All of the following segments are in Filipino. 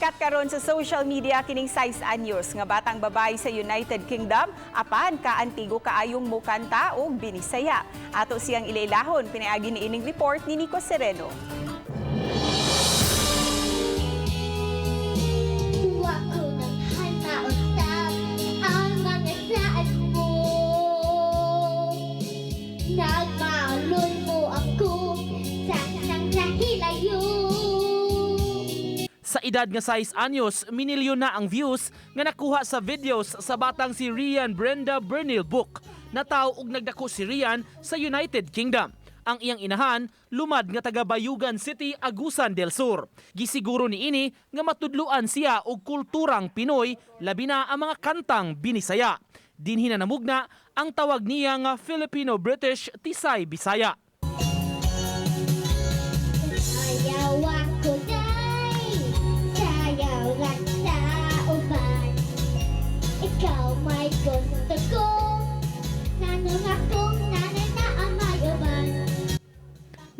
Sikat karon sa social media kining 6 anyos nga batang babae sa United Kingdom apan kaantigo kaayong mukanta og binisaya. Ato siyang ilailahon pinaagi ni ining report ni Nico Sereno. Nagmaalon mo ako sa nanglahilayo. Sa edad nga 6 anyos, minilyon na ang views nga nakuha sa videos sa batang si Rhian Brenda Bernil Book. Nataw og nagdako si Rhian sa United Kingdom. Ang iyang inahan, lumad nga taga Bayugan City, Agusan del Sur. Gisiguro ni ini nga matudluan siya og kulturang Pinoy, labi na ang mga kantang binisaya. Dinhi na namugna ang tawag niya nga Filipino-British Tisay Bisaya. Sayaw ako day, sayaw lang sa uban. Ikaw may gusto ko, nanong akong nanay na ang mayuban.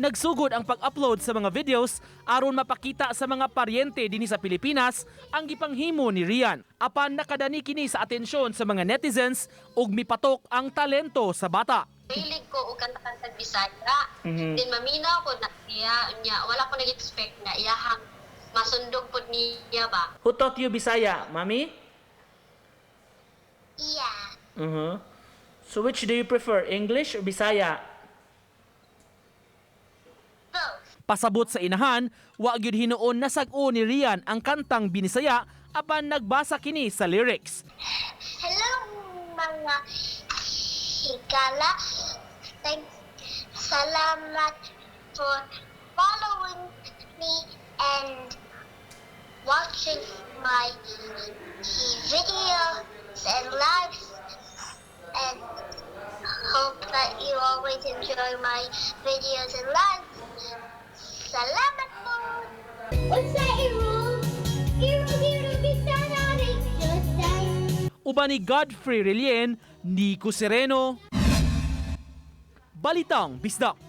Nagsugod ang pag-upload sa mga videos aron mapakita sa mga paryente dinhi sa Pilipinas ang gipanghimo ni Rhian. Apan nakadani kini sa atensyon sa mga netizens ug mipatok ang talento sa bata. Hilig ko og kanta-kanta Bisaya. Then maminaw ko na niya wala ko nag-expect na iyahang masundog pod niya ba. Who taught you Bisaya, Mami? Yeah. So which do you prefer, English or Bisaya? Pasabot sa inahan, wa gyud hinuon nasag-o ni Rhian ang kantang binisaya apan nagbasa kini sa lyrics. Hello mga higala. Salamat for following me and watching my videos and lives, and hope that you always enjoy my videos and lives. Salamat po! Unsa iro bisa na rin Diyosay. Uban ni Godfrey Relien, Nico Sereno, Balitang Bisdak.